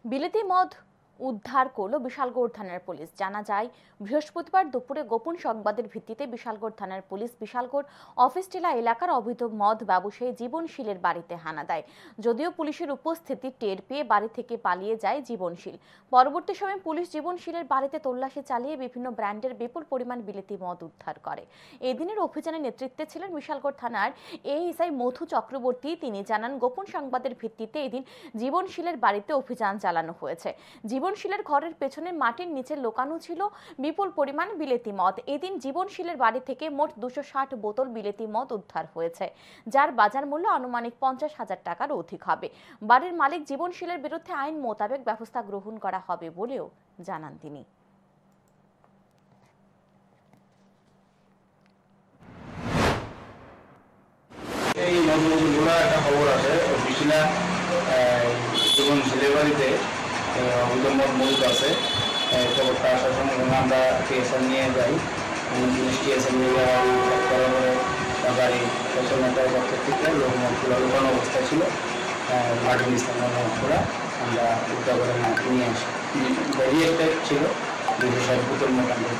বিলেতি মদ উদ্ধার করল বিশালগড় থানার পুলিশ। জানা যায়, বৃহস্পতিবার দুপুরে গোপন সংবাদের ভিত্তিতে বিশালগড় থানার পুলিশ বিশালগড় অফিস টিলা এলাকার অবৈধ মদ ব্যবসায়ী জীবনশীলের বাড়িতে হানা দেয়। যদিও পুলিশের উপস্থিতি টের পেয়ে বাড়ি থেকে পালিয়ে যায় জীবনশীল। পরবর্তী সময়ে পুলিশ জীবনশীলের বাড়িতে তল্লাশি চালিয়ে বিভিন্ন ব্র্যান্ডের বিপুল পরিমাণ বিলেতি মদ উদ্ধার করে। এদিনের অভিযানের নেতৃত্বে ছিলেন বিশালগড় থানার এএসআই মধু চক্রবর্তী। তিনি জানান, গোপন সংবাদের ভিত্তিতে এদিন জীবনশীলের বাড়িতে অভিযান চালানো হয়েছে। জীবনশীলের ঘরের পেছনে মাটির নিচে লুকানো ছিল বিপুল পরিমাণ বিলেতি মদ। এদিন জীবনশীলের বাড়ি থেকে মোট 260 বোতল বিলেতি মদ উদ্ধার হয়েছে, যার বাজার মূল্য আনুমানিক 50,000 টাকার অধিক হবে। বাড়ির মালিক জীবনশীলের বিরুদ্ধে আইন মোতাবেক ব্যবস্থা গ্রহণ করা হবে বলেও জানান তিনি। এই নতুনগুলো একটা খবর আছে, বিশিলা জীবনশীলের বাড়িতে মদ মজুদ আছে। খবরটা আসার সঙ্গে আমরা টিএসএল নিয়ে যাই। পুলিশ টিএসএল নিয়ে যাওয়ার পরে গাড়ি পেছনটার পক্ষ থেকে মদগুলো লুকানো অবস্থায় ছিল। মাটির নিস্তার মদগুলো আমরা উদ্ধার করে নিয়ে আসি। ভেরি একটা ছিল 260 বোতল মোটামুটি।